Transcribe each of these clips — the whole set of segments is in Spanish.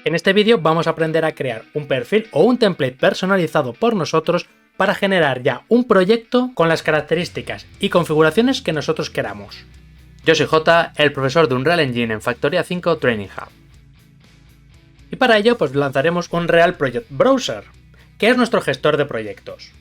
En este vídeo vamos a aprender a crear un perfil o un template personalizado por nosotros para generar ya un proyecto con las características y configuraciones que nosotros queramos. Yo soy J, el profesor de Unreal Engine en Factoría 5 Training Hub. Y para ello pues lanzaremos un Unreal Project Browser, que es nuestro gestor de proyectos.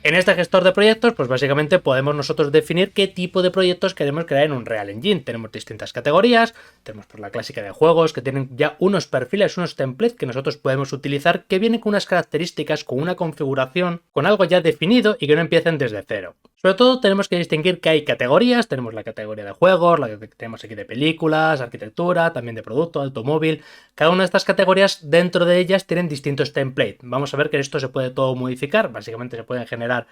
En este gestor de proyectos, pues básicamente podemos nosotros definir qué tipo de proyectos queremos crear en Unreal Engine. Tenemos distintas categorías, tenemos pues la clásica de juegos que tienen ya unos perfiles, unos templates que nosotros podemos utilizar que vienen con unas características, con una configuración, con algo ya definido y que no empiecen desde cero. Sobre todo tenemos que distinguir que hay categorías, tenemos la categoría de juegos, la que tenemos aquí de películas, arquitectura, también de producto, automóvil. Cada una de estas categorías, dentro de ellas, tienen distintos templates. Vamos a ver que esto se puede todo modificar, básicamente se pueden generar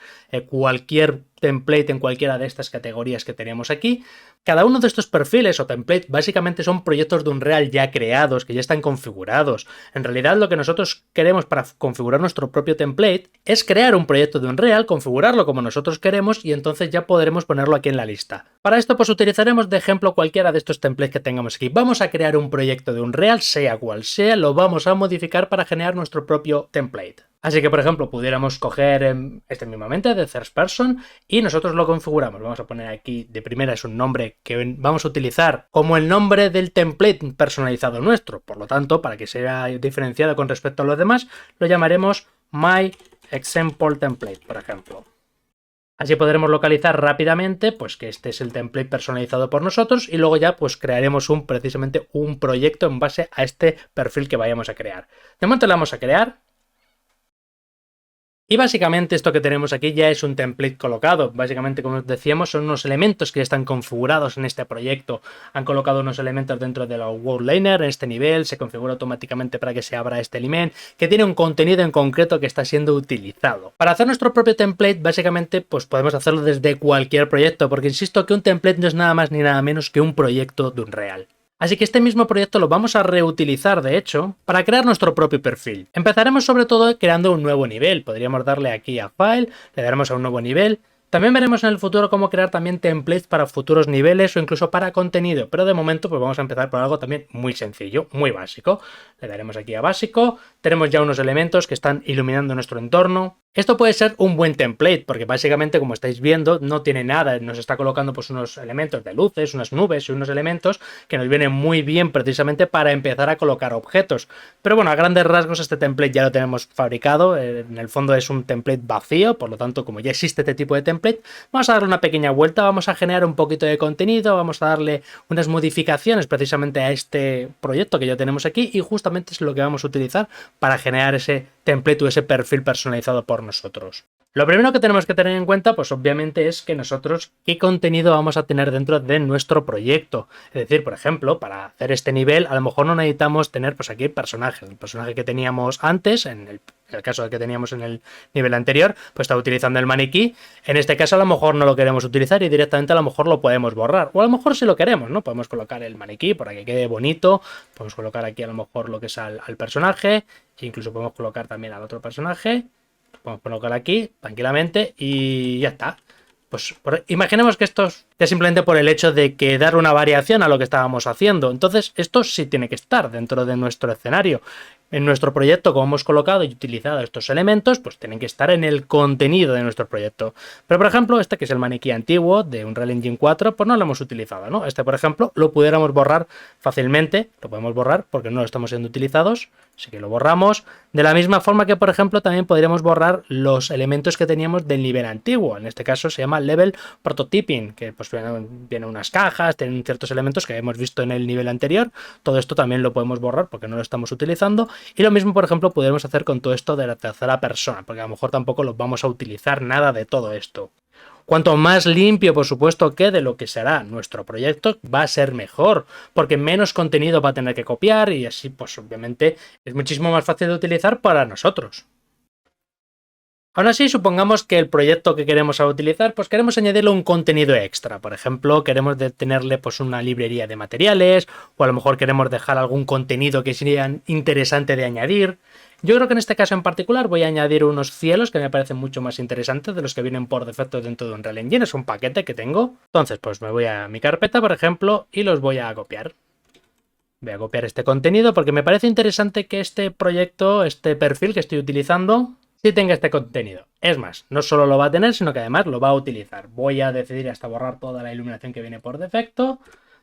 cualquier template en cualquiera de estas categorías que tenemos aquí. Cada uno de estos perfiles o templates básicamente son proyectos de Unreal ya creados, que ya están configurados. En realidad lo que nosotros queremos para configurar nuestro propio template es crear un proyecto de Unreal, configurarlo como nosotros queremos y entonces ya podremos ponerlo aquí en la lista. Para esto pues utilizaremos de ejemplo cualquiera de estos templates que tengamos aquí. Vamos a crear un proyecto de Unreal, sea cual sea, lo vamos a modificar para generar nuestro propio template. Así que, por ejemplo, pudiéramos coger este mismamente de First Person y nosotros lo configuramos. Vamos a poner aquí de primera es un nombre que vamos a utilizar como el nombre del template personalizado nuestro. Por lo tanto, para que sea diferenciado con respecto a los demás, lo llamaremos My Example Template, por ejemplo. Así podremos localizar rápidamente pues que este es el template personalizado por nosotros y luego ya pues crearemos precisamente un proyecto en base a este perfil que vayamos a crear. De momento le vamos a crear. Y básicamente esto que tenemos aquí ya es un template colocado. Básicamente, como os decíamos, son unos elementos que ya están configurados en este proyecto. Han colocado unos elementos dentro de la WorldLiner en este nivel, se configura automáticamente para que se abra este element, que tiene un contenido en concreto que está siendo utilizado. Para hacer nuestro propio template, básicamente, pues podemos hacerlo desde cualquier proyecto, porque insisto que un template no es nada más ni nada menos que un proyecto de Unreal. Así que este mismo proyecto lo vamos a reutilizar, de hecho, para crear nuestro propio perfil. Empezaremos sobre todo creando un nuevo nivel. Podríamos darle aquí a File, le daremos a un nuevo nivel. También veremos en el futuro cómo crear también templates para futuros niveles o incluso para contenido, pero de momento pues vamos a empezar por algo también muy sencillo, muy básico. Le daremos aquí a básico, tenemos ya unos elementos que están iluminando nuestro entorno. Esto puede ser un buen template porque básicamente, como estáis viendo, no tiene nada, nos está colocando pues unos elementos de luces, unas nubes y unos elementos que nos vienen muy bien precisamente para empezar a colocar objetos. Pero bueno, a grandes rasgos este template ya lo tenemos fabricado, en el fondo es un template vacío, por lo tanto como ya existe este tipo de template, vamos a darle una pequeña vuelta, vamos a generar un poquito de contenido, vamos a darle unas modificaciones precisamente a este proyecto que ya tenemos aquí y justamente es lo que vamos a utilizar para generar ese template o ese perfil personalizado por nosotros. Lo primero que tenemos que tener en cuenta, pues obviamente es que nosotros qué contenido vamos a tener dentro de nuestro proyecto. Es decir, por ejemplo, para hacer este nivel, a lo mejor no necesitamos tener pues aquí personajes. El personaje que teníamos antes, en el caso de que teníamos en el nivel anterior, pues está utilizando el maniquí. En este caso a lo mejor no lo queremos utilizar y directamente a lo mejor lo podemos borrar. O a lo mejor sí lo queremos, ¿no? Podemos colocar el maniquí para que quede bonito. Podemos colocar aquí a lo mejor lo que es al personaje. E incluso podemos colocar también al otro personaje. Podemos colocar aquí tranquilamente y ya está. Pues imaginemos que esto es ya simplemente por el hecho de que dar una variación a lo que estábamos haciendo. Entonces esto sí tiene que estar dentro de nuestro escenario. En nuestro proyecto, como hemos colocado y utilizado estos elementos, pues tienen que estar en el contenido de nuestro proyecto. Pero, por ejemplo, este que es el maniquí antiguo de Unreal Engine 4, pues no lo hemos utilizado, ¿no? Este, por ejemplo, lo pudiéramos borrar fácilmente. Lo podemos borrar porque no lo estamos siendo utilizados. Así que lo borramos. De la misma forma que, por ejemplo, también podríamos borrar los elementos que teníamos del nivel antiguo. En este caso se llama Level Prototyping, que pues vienen unas cajas, tienen ciertos elementos que hemos visto en el nivel anterior. Todo esto también lo podemos borrar porque no lo estamos utilizando. Y lo mismo, por ejemplo, podemos hacer con todo esto de la tercera persona, porque a lo mejor tampoco lo vamos a utilizar nada de todo esto. Cuanto más limpio, por supuesto, quede lo que será nuestro proyecto, va a ser mejor, porque menos contenido va a tener que copiar y así, pues obviamente, es muchísimo más fácil de utilizar para nosotros. Aún así, supongamos que el proyecto que queremos utilizar, pues queremos añadirle un contenido extra. Por ejemplo, queremos tenerle pues una librería de materiales, o a lo mejor queremos dejar algún contenido que sería interesante de añadir. Yo creo que en este caso en particular voy a añadir unos cielos que me parecen mucho más interesantes de los que vienen por defecto dentro de Unreal Engine. Es un paquete que tengo. Entonces, pues me voy a mi carpeta, por ejemplo, y los voy a copiar. Voy a copiar este contenido porque me parece interesante que este proyecto, este perfil que estoy utilizando, sí tenga este contenido. Es más, no solo lo va a tener, sino que además lo va a utilizar. Voy a decidir hasta borrar toda la iluminación que viene por defecto.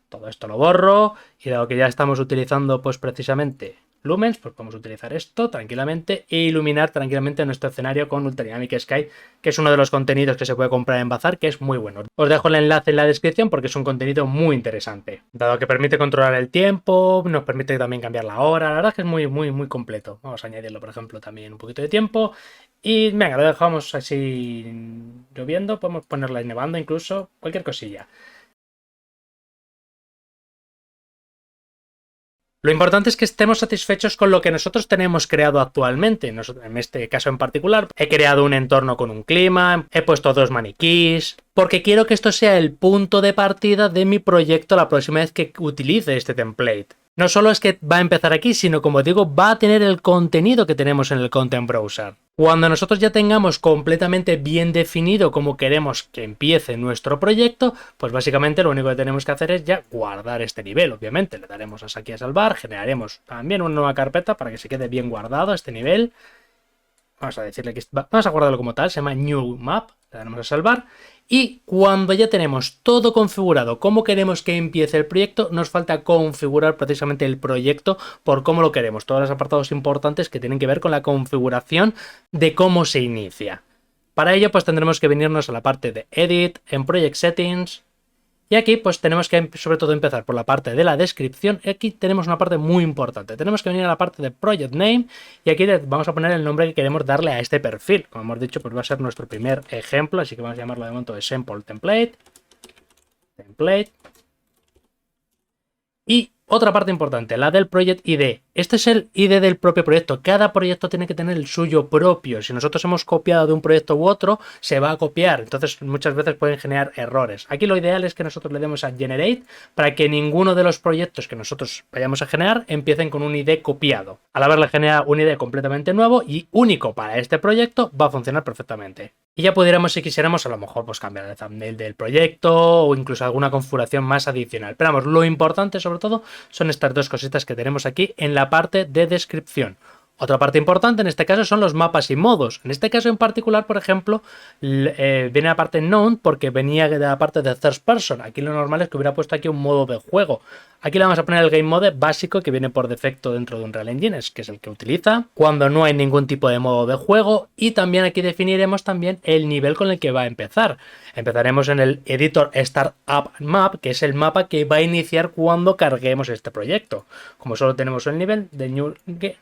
Todo esto lo borro. Y dado que ya estamos utilizando pues precisamente lumens, pues podemos utilizar esto tranquilamente e iluminar tranquilamente nuestro escenario con Ultra Dynamic Sky, que es uno de los contenidos que se puede comprar en Bazaar, que es muy bueno. Os dejo el enlace en la descripción porque es un contenido muy interesante. Dado que permite controlar el tiempo, nos permite también cambiar la hora, la verdad es que es muy completo. Vamos a añadirlo, por ejemplo, también un poquito de tiempo. Y venga, lo dejamos así lloviendo, podemos ponerla nevando incluso, cualquier cosilla. Lo importante es que estemos satisfechos con lo que nosotros tenemos creado actualmente. En este caso en particular, he creado un entorno con un clima, he puesto 2 maniquís, porque quiero que esto sea el punto de partida de mi proyecto la próxima vez que utilice este template. No solo es que va a empezar aquí, sino como digo, va a tener el contenido que tenemos en el Content Browser. Cuando nosotros ya tengamos completamente bien definido cómo queremos que empiece nuestro proyecto, pues básicamente lo único que tenemos que hacer es ya guardar este nivel. Obviamente le daremos aquí a salvar, generaremos también una nueva carpeta para que se quede bien guardado este nivel. Vamos a decirle que vamos a guardarlo como tal, se llama New Map, le daremos a salvar. Y cuando ya tenemos todo configurado, cómo queremos que empiece el proyecto, nos falta configurar precisamente el proyecto por cómo lo queremos. Todos los apartados importantes que tienen que ver con la configuración de cómo se inicia. Para ello, pues tendremos que venirnos a la parte de Edit, en Project Settings. Y aquí pues tenemos que sobre todo empezar por la parte de la descripción. Y aquí tenemos una parte muy importante. Tenemos que venir a la parte de Project Name y aquí vamos a poner el nombre que queremos darle a este perfil. Como hemos dicho, pues va a ser nuestro primer ejemplo, así que vamos a llamarlo de momento de Sample Template. Y otra parte importante, la del Project ID. Este es el ID del propio proyecto. Cada proyecto tiene que tener el suyo propio. Si nosotros hemos copiado de un proyecto u otro, se va a copiar. Entonces muchas veces pueden generar errores. Aquí lo ideal es que nosotros le demos a Generate para que ninguno de los proyectos que nosotros vayamos a generar empiecen con un ID copiado. Al haberle generado un ID completamente nuevo y único para este proyecto, va a funcionar perfectamente. Y ya pudiéramos, si quisiéramos, a lo mejor pues cambiar el thumbnail del proyecto o incluso alguna configuración más adicional. Pero vamos, lo importante sobre todo son estas dos cositas que tenemos aquí en la parte de descripción. Otra parte importante en este caso son los mapas y modos. En este caso en particular, por ejemplo, viene la parte known porque venía de la parte de first person. Aquí lo normal es que hubiera puesto aquí un modo de juego. Aquí le vamos a poner el game mode básico que viene por defecto dentro de Unreal Engine, que es el que utiliza cuando no hay ningún tipo de modo de juego. Y también aquí definiremos también el nivel con el que va a empezar. Empezaremos en el editor Startup Map, que es el mapa que va a iniciar cuando carguemos este proyecto. Como solo tenemos el nivel de New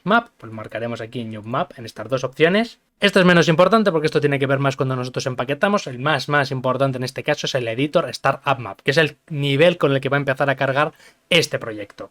Map, pues marcaremos aquí New Map en estas dos opciones. Esto es menos importante porque esto tiene que ver más cuando nosotros empaquetamos. El más importante en este caso es el editor Startup Map, que es el nivel con el que va a empezar a cargar este proyecto.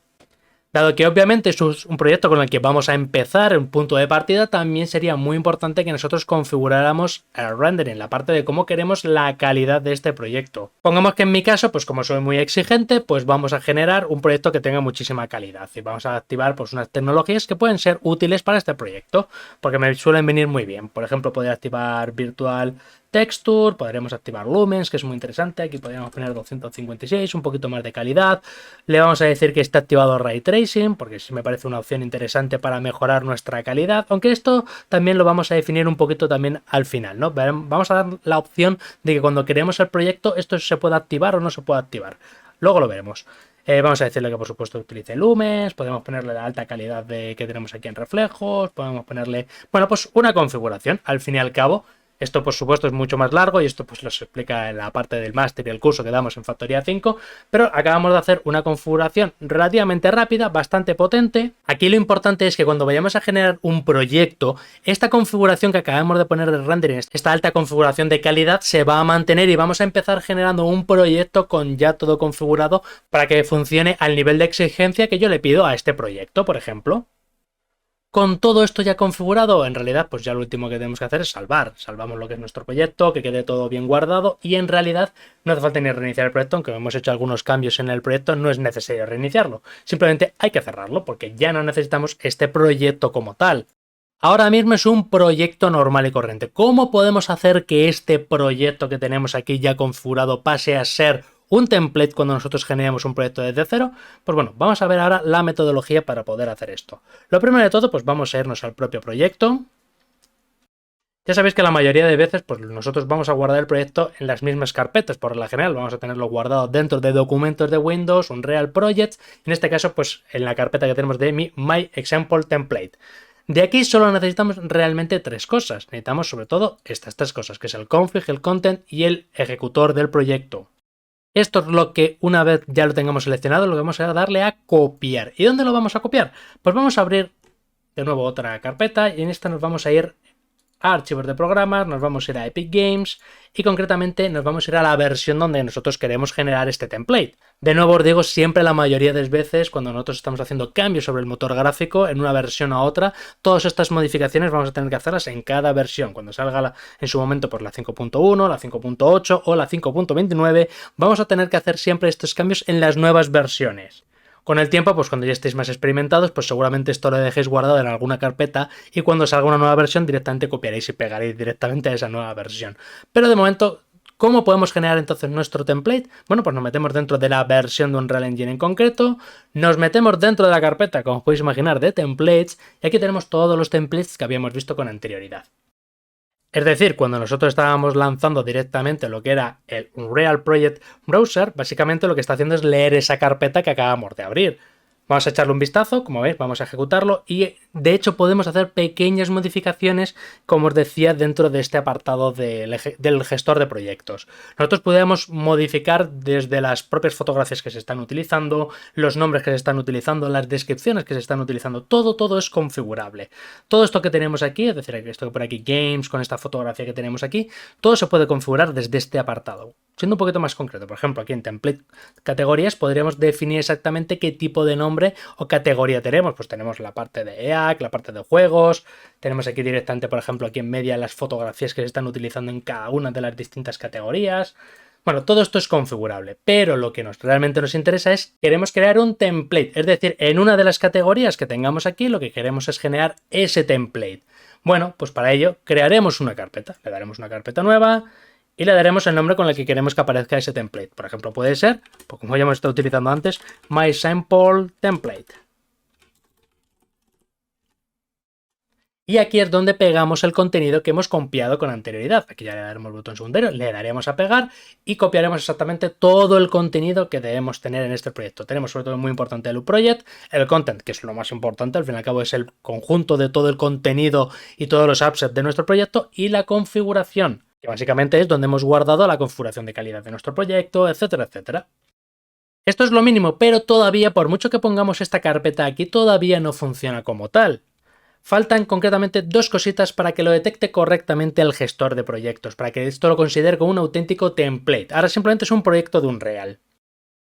Dado que obviamente es un proyecto con el que vamos a empezar, un punto de partida, también sería muy importante que nosotros configuráramos el rendering, la parte de cómo queremos la calidad de este proyecto. Pongamos que en mi caso, pues como soy muy exigente, pues vamos a generar un proyecto que tenga muchísima calidad y vamos a activar pues unas tecnologías que pueden ser útiles para este proyecto, porque me suelen venir muy bien. Por ejemplo, poder activar Virtual Texture, podremos activar Lumens, que es muy interesante. Aquí podríamos poner 256, un poquito más de calidad. Le vamos a decir que está activado Ray Tracing, porque sí me parece una opción interesante para mejorar nuestra calidad. Aunque esto también lo vamos a definir un poquito también al final, ¿no? Vamos a dar la opción de que cuando creemos el proyecto esto se pueda activar o no se pueda activar. Luego lo veremos. Vamos a decirle que por supuesto utilice Lumens, podemos ponerle la alta calidad que tenemos aquí en reflejos, podemos ponerle, bueno, pues una configuración, al fin y al cabo. Esto por supuesto es mucho más largo y esto pues lo explica en la parte del máster y el curso que damos en Factoría 5, pero acabamos de hacer una configuración relativamente rápida, bastante potente. Aquí lo importante es que cuando vayamos a generar un proyecto, esta configuración que acabamos de poner de rendering, esta alta configuración de calidad se va a mantener y vamos a empezar generando un proyecto con ya todo configurado para que funcione al nivel de exigencia que yo le pido a este proyecto, por ejemplo. Con todo esto ya configurado, en realidad pues ya lo último que tenemos que hacer es salvar. Salvamos lo que es nuestro proyecto, que quede todo bien guardado y en realidad no hace falta ni reiniciar el proyecto, aunque hemos hecho algunos cambios en el proyecto, no es necesario reiniciarlo. Simplemente hay que cerrarlo porque ya no necesitamos este proyecto como tal. Ahora mismo es un proyecto normal y corriente. ¿Cómo podemos hacer que este proyecto que tenemos aquí ya configurado pase a ser un template cuando nosotros generamos un proyecto desde cero? Pues bueno, vamos a ver ahora la metodología para poder hacer esto. Lo primero de todo, pues vamos a irnos al propio proyecto. Ya sabéis que la mayoría de veces pues nosotros vamos a guardar el proyecto en las mismas carpetas, por la general vamos a tenerlo guardado dentro de documentos de Windows, Unreal Projects, en este caso pues en la carpeta que tenemos de My Example Template. De aquí solo necesitamos realmente tres cosas, necesitamos sobre todo estas tres cosas, que es el config, el content y el ejecutor del proyecto. Esto es lo que una vez ya lo tengamos seleccionado, lo que vamos a darle a copiar. ¿Y dónde lo vamos a copiar? Pues vamos a abrir de nuevo otra carpeta y en esta nos vamos a ir a archivos de programas, nos vamos a ir a Epic Games y concretamente nos vamos a ir a la versión donde nosotros queremos generar este template. De nuevo os digo, siempre la mayoría de las veces cuando nosotros estamos haciendo cambios sobre el motor gráfico en una versión a otra, todas estas modificaciones vamos a tener que hacerlas en cada versión. Cuando salga en su momento por la 5.1, la 5.8 o la 5.29, vamos a tener que hacer siempre estos cambios en las nuevas versiones. Con el tiempo, pues cuando ya estéis más experimentados, pues seguramente esto lo dejéis guardado en alguna carpeta y cuando salga una nueva versión directamente copiaréis y pegaréis directamente a esa nueva versión. Pero de momento, ¿cómo podemos generar entonces nuestro template? Bueno, pues nos metemos dentro de la versión de Unreal Engine en concreto, nos metemos dentro de la carpeta, como os podéis imaginar, de templates y aquí tenemos todos los templates que habíamos visto con anterioridad. Es decir, cuando nosotros estábamos lanzando directamente lo que era el Unreal Project Browser, básicamente lo que está haciendo es leer esa carpeta que acabamos de abrir. Vamos a echarle un vistazo, como veis, vamos a ejecutarlo y de hecho podemos hacer pequeñas modificaciones, como os decía, dentro de este apartado del gestor de proyectos. Nosotros podemos modificar desde las propias fotografías que se están utilizando, los nombres que se están utilizando, las descripciones que se están utilizando, todo es configurable. Todo esto que tenemos aquí, es decir, esto que por aquí, Games, con esta fotografía que tenemos aquí, todo se puede configurar desde este apartado. Siendo un poquito más concreto, por ejemplo, aquí en Template Categorías podríamos definir exactamente qué tipo de nombre o categoría tenemos. Pues tenemos la parte de EAC, la parte de juegos, tenemos aquí directamente, por ejemplo, aquí en media las fotografías que se están utilizando en cada una de las distintas categorías. Bueno, todo esto es configurable, pero lo que realmente nos interesa es, queremos crear un template, es decir, en una de las categorías que tengamos aquí, lo que queremos es generar ese template. Bueno, pues para ello crearemos una carpeta, le daremos una carpeta nueva y le daremos el nombre con el que queremos que aparezca ese template. Por ejemplo, puede ser, pues como ya hemos estado utilizando antes, My Sample Template. Y aquí es donde pegamos el contenido que hemos copiado con anterioridad. Aquí ya le daremos el botón secundario, le daremos a pegar y copiaremos exactamente todo el contenido que debemos tener en este proyecto. Tenemos sobre todo muy importante el project, el content, que es lo más importante, al fin y al cabo es el conjunto de todo el contenido y todos los assets de nuestro proyecto, y la configuración, que básicamente es donde hemos guardado la configuración de calidad de nuestro proyecto, etcétera, etcétera. Esto es lo mínimo, pero todavía, por mucho que pongamos esta carpeta aquí, todavía no funciona como tal. Faltan concretamente dos cositas para que lo detecte correctamente el gestor de proyectos, para que esto lo considere como un auténtico template. Ahora simplemente es un proyecto de Unreal.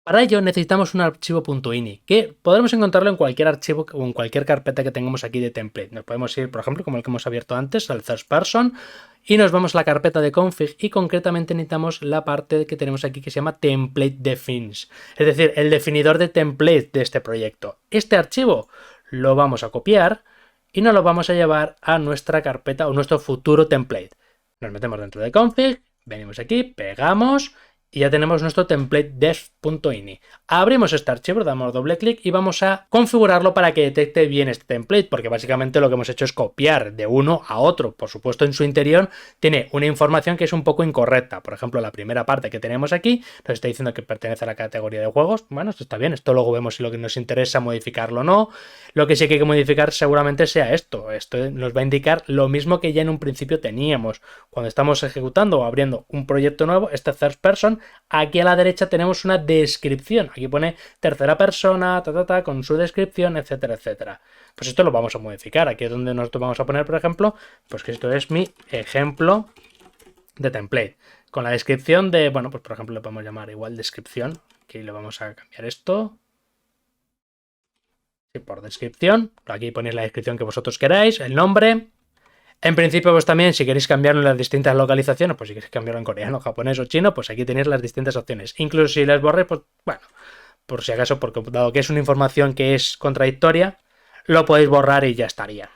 Para ello necesitamos un archivo .ini, que podremos encontrarlo en cualquier archivo o en cualquier carpeta que tengamos aquí de template. Nos podemos ir, por ejemplo, como el que hemos abierto antes, al First Person, y nos vamos a la carpeta de config y concretamente necesitamos la parte que tenemos aquí que se llama Template Defines, es decir, el definidor de template de este proyecto. Este archivo lo vamos a copiar y nos lo vamos a llevar a nuestra carpeta o nuestro futuro template. Nos metemos dentro de config, venimos aquí, pegamos y ya tenemos nuestro template def.ini. Abrimos este archivo, damos doble clic y vamos a configurarlo para que detecte bien este template, porque básicamente lo que hemos hecho es copiar de uno a otro. Por supuesto, en su interior tiene una información que es un poco incorrecta. Por ejemplo, la primera parte que tenemos aquí nos está diciendo que pertenece a la categoría de juegos. Bueno, esto está bien, esto luego vemos si lo que nos interesa modificarlo o no. Lo que sí que hay que modificar seguramente sea esto. Esto nos va a indicar lo mismo que ya en un principio teníamos. Cuando estamos ejecutando o abriendo un proyecto nuevo, este first person, aquí a la derecha tenemos una descripción. Aquí pone tercera persona, con su descripción, etcétera, etcétera. Pues esto lo vamos a modificar. Aquí es donde nosotros vamos a poner, por ejemplo, pues que esto es mi ejemplo de template. Con la descripción de, bueno, pues por ejemplo le podemos llamar igual descripción. Aquí le vamos a cambiar esto. Sí, por descripción. Aquí ponéis la descripción que vosotros queráis, el nombre. En principio, pues también, si queréis cambiarlo en las distintas localizaciones, pues si queréis cambiarlo en coreano, japonés o chino, pues aquí tenéis las distintas opciones. Incluso si les borréis, pues bueno, por si acaso, porque dado que es una información que es contradictoria, lo podéis borrar y ya estaría.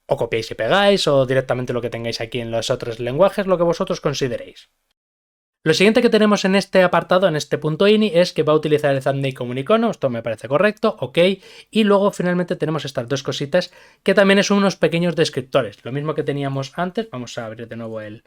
O copiáis y pegáis, o directamente lo que tengáis aquí en los otros lenguajes, lo que vosotros consideréis. Lo siguiente que tenemos en este apartado, en este punto ini, es que va a utilizar el thumbnail como un icono. Esto me parece correcto, ok. Y luego finalmente tenemos estas dos cositas que también son unos pequeños descriptores. Lo mismo que teníamos antes. Vamos a abrir de nuevo el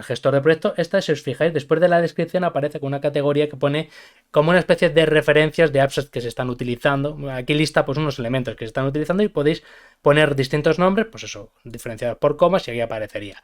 gestor de proyecto. Esta, si os fijáis, después de la descripción aparece con una categoría que pone como una especie de referencias de apps que se están utilizando. Aquí lista pues unos elementos que se están utilizando y podéis poner distintos nombres, pues eso, diferenciados por comas y aquí aparecería.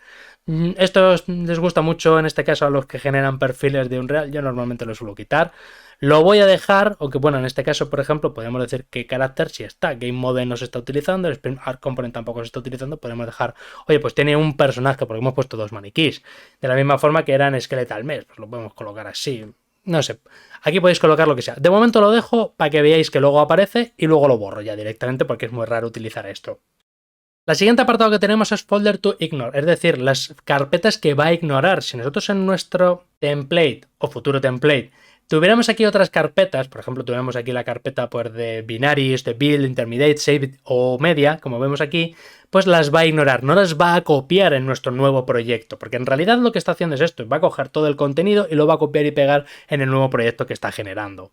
Esto les gusta mucho en este caso a los que generan perfiles de Unreal. Yo normalmente lo suelo quitar. Lo voy a dejar, aunque bueno, en este caso, por ejemplo, podemos decir que carácter si está, Game Mode no se está utilizando, el Sprint Art Component tampoco se está utilizando, podemos dejar, oye, pues tiene un personaje, porque hemos puesto dos maniquís, de la misma forma que eran Skeletal Mesh, pues lo podemos colocar así, no sé, aquí podéis colocar lo que sea. De momento lo dejo para que veáis que luego aparece y luego lo borro ya directamente porque es muy raro utilizar esto. La siguiente apartado que tenemos es Folder to Ignore, es decir, las carpetas que va a ignorar. Si nosotros en nuestro template o futuro template tuviéramos aquí otras carpetas, por ejemplo, tuviéramos aquí la carpeta pues, de binaries, de build, intermediate, save o media, como vemos aquí, pues las va a ignorar, no las va a copiar en nuestro nuevo proyecto, porque en realidad lo que está haciendo es esto, va a coger todo el contenido y lo va a copiar y pegar en el nuevo proyecto que está generando.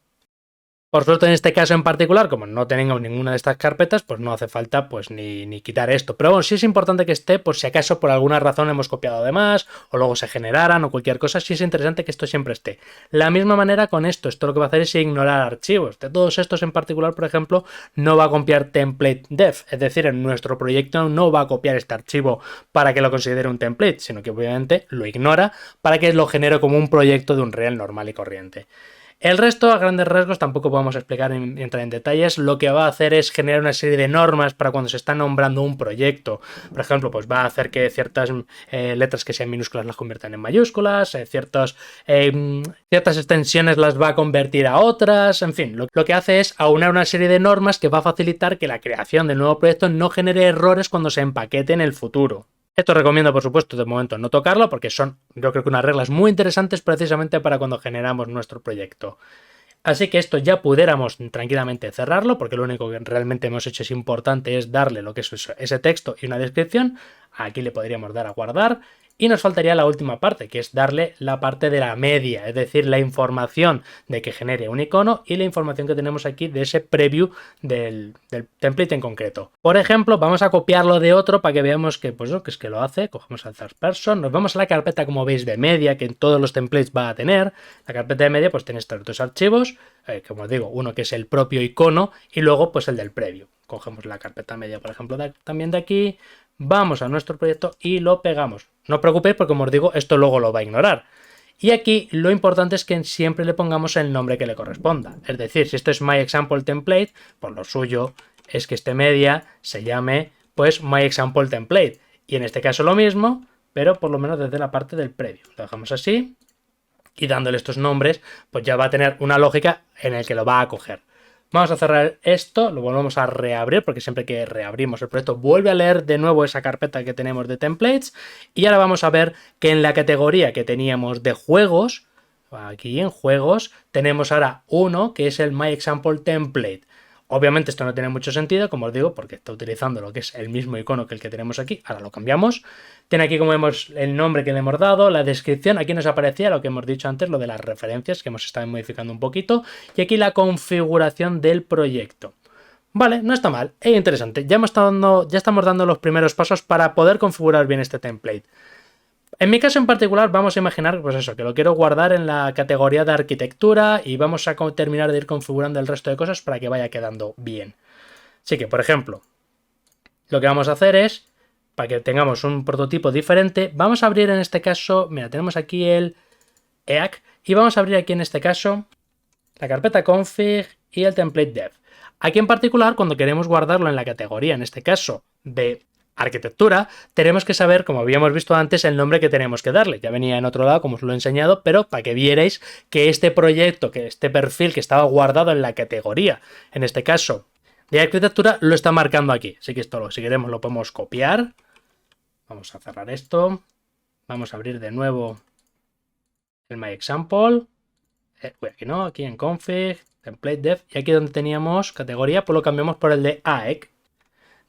Por suerte, en este caso en particular, como no tenemos ninguna de estas carpetas, pues no hace falta pues ni quitar esto. Pero bueno, sí es importante que esté por si acaso por alguna razón hemos copiado de más, o luego se generaran, o cualquier cosa, sí es interesante que esto siempre esté. La misma manera con esto lo que va a hacer es ignorar archivos. De todos estos en particular, por ejemplo, no va a copiar template dev, es decir, en nuestro proyecto no va a copiar este archivo para que lo considere un template, sino que obviamente lo ignora para que lo genere como un proyecto de Unreal normal y corriente. El resto, a grandes rasgos, tampoco podemos explicar ni entrar en detalles. Lo que va a hacer es generar una serie de normas para cuando se está nombrando un proyecto. Por ejemplo, pues va a hacer que ciertas letras que sean minúsculas las conviertan en mayúsculas, ciertas extensiones las va a convertir a otras, en fin. Lo que hace es aunar una serie de normas que va a facilitar que la creación del nuevo proyecto no genere errores cuando se empaquete en el futuro. Esto recomiendo, por supuesto, de momento no tocarlo porque son, yo creo que unas reglas muy interesantes precisamente para cuando generamos nuestro proyecto. Así que esto ya pudiéramos tranquilamente cerrarlo porque lo único que realmente hemos hecho es importante es darle lo que es ese texto y una descripción. Aquí le podríamos dar a guardar. Y nos faltaría la última parte, que es darle la parte de la media, es decir, la información de que genere un icono y la información que tenemos aquí de ese preview del template en concreto. Por ejemplo, vamos a copiarlo de otro para que veamos que, pues, que es que lo hace. Cogemos al third person, nos vamos a la carpeta, como veis, de media, que en todos los templates va a tener. La carpeta de media pues tiene estos dos archivos, como os digo, uno que es el propio icono y luego pues el del preview. Cogemos la carpeta media, por ejemplo, también de aquí. Vamos a nuestro proyecto y lo pegamos. No os preocupéis porque, como os digo, esto luego lo va a ignorar. Y aquí lo importante es que siempre le pongamos el nombre que le corresponda. Es decir, si esto es My Example Template, pues lo suyo es que este media se llame pues My Example Template. Y en este caso lo mismo, pero por lo menos desde la parte del previo. Lo dejamos así y dándole estos nombres, pues ya va a tener una lógica en el que lo va a coger. Vamos a cerrar esto, lo volvemos a reabrir porque siempre que reabrimos el proyecto vuelve a leer de nuevo esa carpeta que tenemos de templates y ahora vamos a ver que en la categoría que teníamos de juegos, aquí en juegos, tenemos ahora uno que es el My Example Template. Obviamente esto no tiene mucho sentido, como os digo, porque está utilizando lo que es el mismo icono que el que tenemos aquí. Ahora lo cambiamos. Tiene aquí, como vemos, el nombre que le hemos dado, la descripción. Aquí nos aparecía lo que hemos dicho antes, lo de las referencias, que hemos estado modificando un poquito. Y aquí la configuración del proyecto. Vale, no está mal, es interesante. Ya estamos dando los primeros pasos para poder configurar bien este template. En mi caso en particular vamos a imaginar pues eso, que lo quiero guardar en la categoría de arquitectura y vamos a terminar de ir configurando el resto de cosas para que vaya quedando bien. Así que, por ejemplo, lo que vamos a hacer es, para que tengamos un prototipo diferente, vamos a abrir en este caso, mira, tenemos aquí el EAC y vamos a abrir aquí en este caso la carpeta config y el template dev. Aquí en particular, cuando queremos guardarlo en la categoría, en este caso, de arquitectura, tenemos que saber, como habíamos visto antes, el nombre que tenemos que darle. Ya venía en otro lado, como os lo he enseñado, pero para que vierais que este proyecto, que este perfil que estaba guardado en la categoría, en este caso de arquitectura, lo está marcando aquí. Así que esto, si queremos, lo podemos copiar. Vamos a cerrar esto. Vamos a abrir de nuevo el My Example. Aquí no, aquí en config, template dev, y aquí donde teníamos categoría, pues lo cambiamos por el de AEC.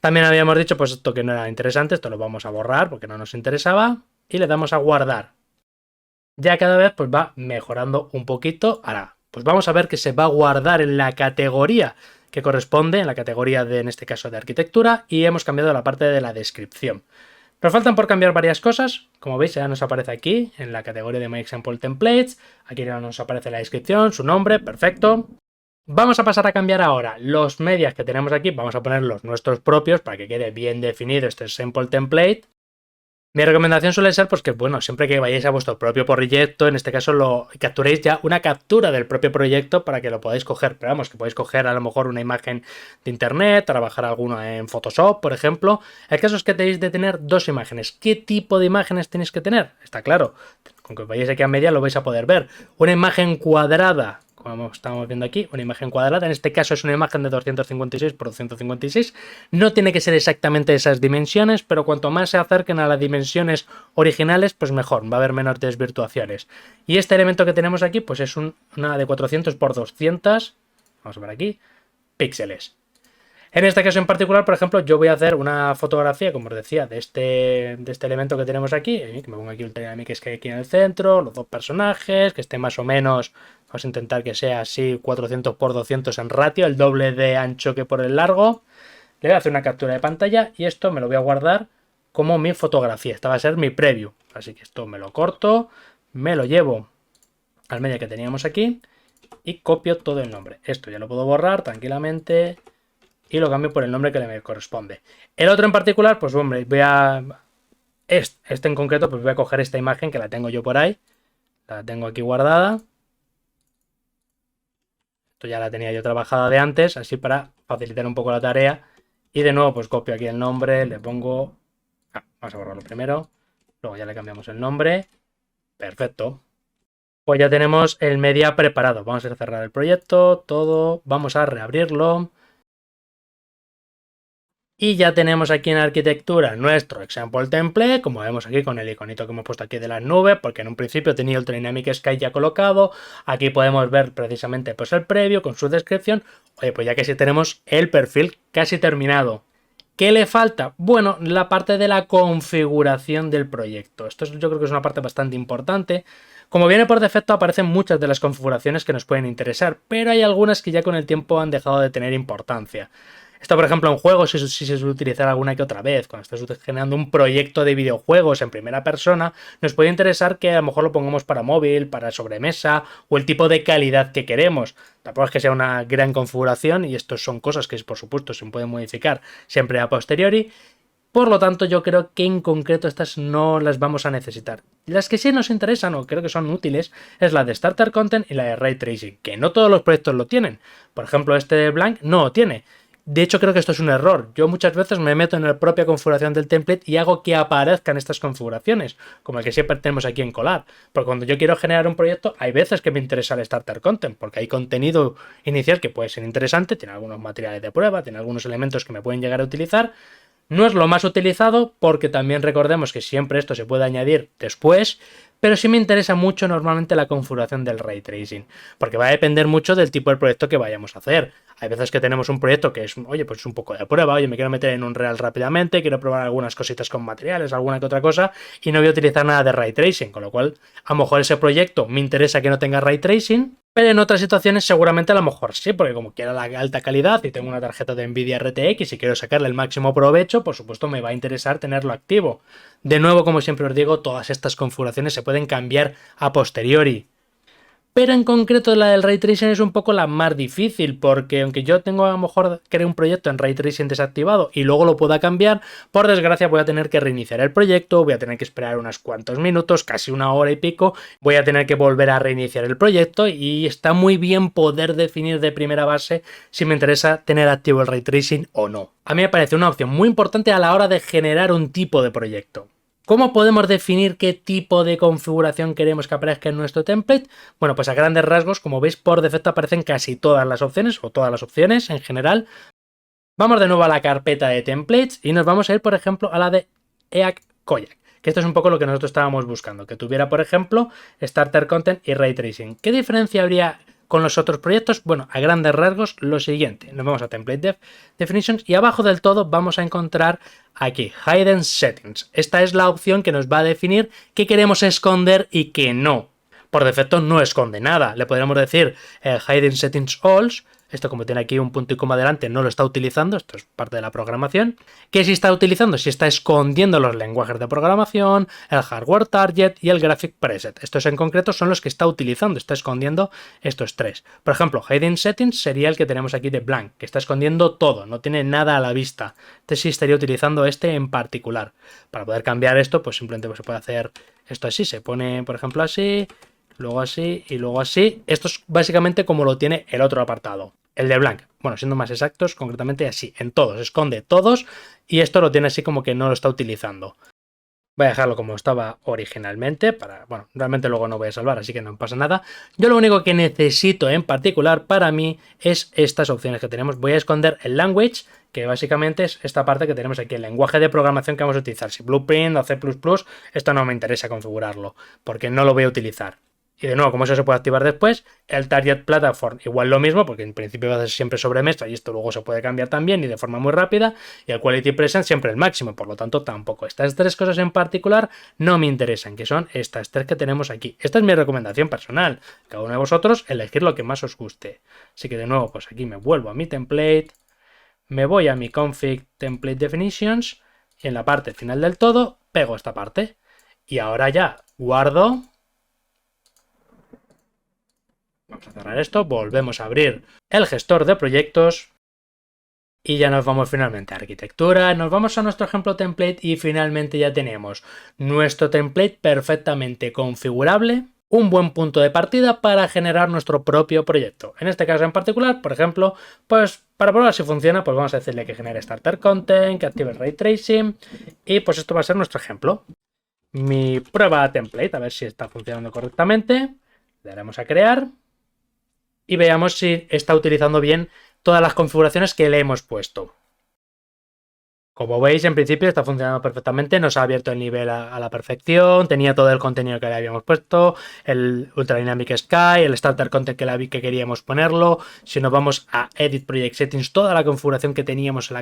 También habíamos dicho pues esto que no era interesante, esto lo vamos a borrar porque no nos interesaba y le damos a guardar. ya cada vez pues va mejorando un poquito. Ahora, pues vamos a ver que se va a guardar en la categoría que corresponde, en la categoría de, en este caso, de arquitectura, y hemos cambiado la parte de la descripción. Nos faltan por cambiar varias cosas. Como veis, ya nos aparece aquí en la categoría de My Example Templates. Aquí ya nos aparece la descripción, su nombre, perfecto. Vamos a pasar a cambiar ahora los medias que tenemos aquí. Vamos a poner los nuestros propios para que quede bien definido este sample template. Mi recomendación suele ser pues que, bueno, siempre que vayáis a vuestro propio proyecto, en este caso lo capturéis ya una captura del propio proyecto para que lo podáis coger. Pero vamos, que podéis coger a lo mejor una imagen de internet, trabajar alguno en Photoshop, por ejemplo. El caso es que tenéis de tener dos imágenes. ¿Qué tipo de imágenes tenéis que tener? Está claro, con que vayáis aquí a media lo vais a poder ver. Una imagen cuadrada, como estamos viendo aquí, una imagen cuadrada, en este caso es una imagen de 256 por 256, no tiene que ser exactamente esas dimensiones, pero cuanto más se acerquen a las dimensiones originales, pues mejor, va a haber menos desvirtuaciones. Y este elemento que tenemos aquí, pues es una de 400 por 200, vamos a ver aquí, píxeles. En este caso en particular, por ejemplo, yo voy a hacer una fotografía, como os decía, de este elemento que tenemos aquí, que me pongo aquí el Dynamics que hay aquí en el centro, los dos personajes, que esté más o menos, vamos a intentar que sea así 400 por 200 en ratio, el doble de ancho que por el largo. Le voy a hacer una captura de pantalla y esto me lo voy a guardar como mi fotografía. Esta va a ser mi preview. Así que esto me lo corto, me lo llevo al medio que teníamos aquí y copio todo el nombre. Esto ya lo puedo borrar tranquilamente y lo cambio por el nombre que le corresponde. El otro en particular, pues hombre, voy a... Este en concreto, pues voy a coger esta imagen que la tengo yo por ahí. La tengo aquí guardada. Esto ya la tenía yo trabajada de antes, así para facilitar un poco la tarea. Y de nuevo, pues copio aquí el nombre, le pongo... vamos a borrarlo primero. Luego ya le cambiamos el nombre. Perfecto. Pues ya tenemos el media preparado. Vamos a cerrar el proyecto, todo. Vamos a reabrirlo. Y ya tenemos aquí en arquitectura nuestro example template, como vemos aquí con el iconito que hemos puesto aquí de las nubes, porque en un principio tenía el Dynamic Sky ya colocado. Aquí podemos ver precisamente pues el previo con su descripción. Oye, pues ya que sí tenemos el perfil casi terminado. ¿Qué le falta? Bueno, la parte de la configuración del proyecto. Esto yo creo que es una parte bastante importante. Como viene por defecto aparecen muchas de las configuraciones que nos pueden interesar, pero hay algunas que ya con el tiempo han dejado de tener importancia. Esto, por ejemplo, en juegos, si se suele utilizar alguna que otra vez, cuando estás generando un proyecto de videojuegos en primera persona, nos puede interesar que a lo mejor lo pongamos para móvil, para sobremesa o el tipo de calidad que queremos. Tampoco es que sea una gran configuración y estos son cosas que, por supuesto, se pueden modificar siempre a posteriori. Por lo tanto, yo creo que en concreto estas no las vamos a necesitar. Las que sí nos interesan o creo que son útiles es la de Starter Content y la de Ray Tracing, que no todos los proyectos lo tienen. Por ejemplo, este de Blank no lo tiene. De hecho, creo que esto es un error. Yo muchas veces me meto en la propia configuración del template y hago que aparezcan estas configuraciones, como el que siempre tenemos aquí en Collab. Porque cuando yo quiero generar un proyecto, hay veces que me interesa el Starter Content, porque hay contenido inicial que puede ser interesante, tiene algunos materiales de prueba, tiene algunos elementos que me pueden llegar a utilizar. No es lo más utilizado porque también recordemos que siempre esto se puede añadir después, pero sí me interesa mucho normalmente la configuración del Ray Tracing, porque va a depender mucho del tipo de proyecto que vayamos a hacer. Hay veces que tenemos un proyecto que es, oye, pues un poco de prueba, oye, me quiero meter en un Real rápidamente, quiero probar algunas cositas con materiales, alguna que otra cosa, y no voy a utilizar nada de Ray Tracing, con lo cual a lo mejor ese proyecto me interesa que no tenga Ray Tracing, pero en otras situaciones seguramente a lo mejor sí, porque como quiero la alta calidad y tengo una tarjeta de Nvidia RTX y quiero sacarle el máximo provecho, por supuesto me va a interesar tenerlo activo. De nuevo, como siempre os digo, todas estas configuraciones se pueden cambiar a posteriori. Pero en concreto la del Ray Tracing es un poco la más difícil, porque aunque yo tengo a lo mejor crear un proyecto en Ray Tracing desactivado y luego lo pueda cambiar, por desgracia voy a tener que reiniciar el proyecto, voy a tener que esperar unos cuantos minutos, casi una hora y pico, voy a tener que volver a reiniciar el proyecto y está muy bien poder definir de primera base si me interesa tener activo el Ray Tracing o no. A mí me parece una opción muy importante a la hora de generar un tipo de proyecto. ¿Cómo podemos definir qué tipo de configuración queremos que aparezca en nuestro template? Bueno, pues a grandes rasgos, como veis, por defecto aparecen casi todas las opciones, o todas las opciones en general. Vamos de nuevo a la carpeta de templates y nos vamos a ir, por ejemplo, a la de EAC Koyak, que esto es un poco lo que nosotros estábamos buscando, que tuviera, por ejemplo, Starter Content y Ray Tracing. ¿Qué diferencia habría con los otros proyectos? Bueno, a grandes rasgos lo siguiente. Nos vamos a Template Definitions y abajo del todo vamos a encontrar aquí Hidden Settings. Esta es la opción que nos va a definir qué queremos esconder y qué no. Por defecto no esconde nada. Le podríamos decir Hidden Settings All. Esto, como tiene aquí un punto y coma delante, no lo está utilizando. Esto es parte de la programación. ¿Qué sí está utilizando? Si está escondiendo los lenguajes de programación, el hardware target y el graphic preset. Estos en concreto son los que está utilizando. Está escondiendo estos tres. Por ejemplo, Hidden Settings sería el que tenemos aquí de blank, que está escondiendo todo. No tiene nada a la vista. Este sí estaría utilizando este en particular. Para poder cambiar esto, pues simplemente se puede hacer esto así. Se pone, por ejemplo, así, luego así y luego así. Esto es básicamente como lo tiene el otro apartado. El de blank, bueno, siendo más exactos, concretamente así, en todos, esconde todos y esto lo tiene así como que no lo está utilizando. Voy a dejarlo como estaba originalmente, bueno, realmente luego no voy a salvar, así que no pasa nada. Yo lo único que necesito en particular para mí es estas opciones que tenemos. Voy a esconder el language, que básicamente es esta parte que tenemos aquí, el lenguaje de programación que vamos a utilizar. Si Blueprint o C++, esto no me interesa configurarlo, porque no lo voy a utilizar. Y de nuevo, como eso se puede activar después, el Target Platform igual lo mismo, porque en principio va a ser siempre sobre mesa y esto luego se puede cambiar también y de forma muy rápida. Y el Quality Present siempre el máximo, por lo tanto tampoco. Estas tres cosas en particular no me interesan, que son estas tres que tenemos aquí. Esta es mi recomendación personal. Cada uno de vosotros elegir lo que más os guste. Así que de nuevo, pues aquí me vuelvo a mi template, me voy a mi config template definitions y en la parte final del todo pego esta parte. Y ahora ya guardo. Vamos a cerrar esto, volvemos a abrir el gestor de proyectos y ya nos vamos finalmente a arquitectura, nos vamos a nuestro ejemplo template y finalmente ya tenemos nuestro template perfectamente configurable, un buen punto de partida para generar nuestro propio proyecto. En este caso en particular, por ejemplo, pues para probar si funciona, pues vamos a decirle que genere starter content, que active el ray tracing y pues esto va a ser nuestro ejemplo. Mi prueba template, a ver si está funcionando correctamente, le daremos a crear. Y veamos si está utilizando bien todas las configuraciones que le hemos puesto. Como veis, en principio está funcionando perfectamente, nos ha abierto el nivel a la perfección, tenía todo el contenido que le habíamos puesto, el Ultra Dynamic Sky, el Starter Content que queríamos ponerlo. Si nos vamos a Edit Project Settings, toda la configuración que teníamos en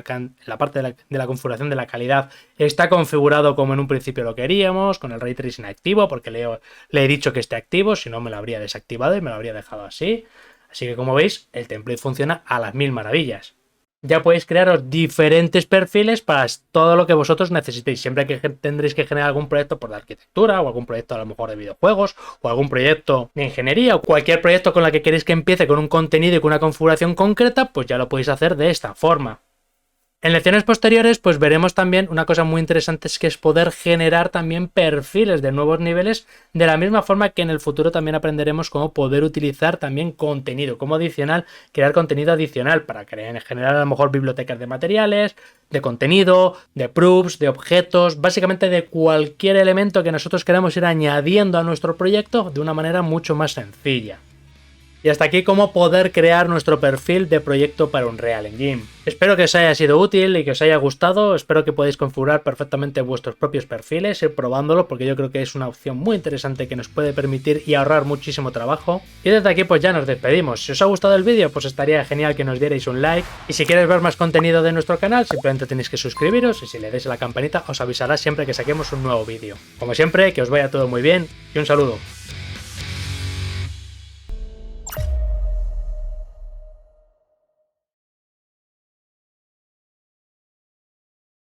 la parte de la configuración de la calidad está configurado como en un principio lo queríamos, con el Ray Tracing activo, porque le he dicho que esté activo, si no me lo habría desactivado y me lo habría dejado así. Así que como veis, el template funciona a las mil maravillas. Ya podéis crearos diferentes perfiles para todo lo que vosotros necesitéis. Siempre que tendréis que generar algún proyecto por de arquitectura o algún proyecto a lo mejor de videojuegos o algún proyecto de ingeniería o cualquier proyecto con el que queréis que empiece con un contenido y con una configuración concreta, pues ya lo podéis hacer de esta forma. En lecciones posteriores pues veremos también una cosa muy interesante, es que es poder generar también perfiles de nuevos niveles, de la misma forma que en el futuro también aprenderemos cómo poder utilizar también contenido como adicional, crear contenido adicional para generar a lo mejor bibliotecas de materiales, de contenido, de proofs, de objetos, básicamente de cualquier elemento que nosotros queramos ir añadiendo a nuestro proyecto de una manera mucho más sencilla. Y hasta aquí cómo poder crear nuestro perfil de proyecto para Unreal Engine. Espero que os haya sido útil y que os haya gustado, espero que podáis configurar perfectamente vuestros propios perfiles, ir probándolo porque yo creo que es una opción muy interesante que nos puede permitir y ahorrar muchísimo trabajo. Y desde aquí pues ya nos despedimos. Si os ha gustado el vídeo pues estaría genial que nos dierais un like y si queréis ver más contenido de nuestro canal simplemente tenéis que suscribiros y si le dais a la campanita os avisará siempre que saquemos un nuevo vídeo. Como siempre, que os vaya todo muy bien y un saludo.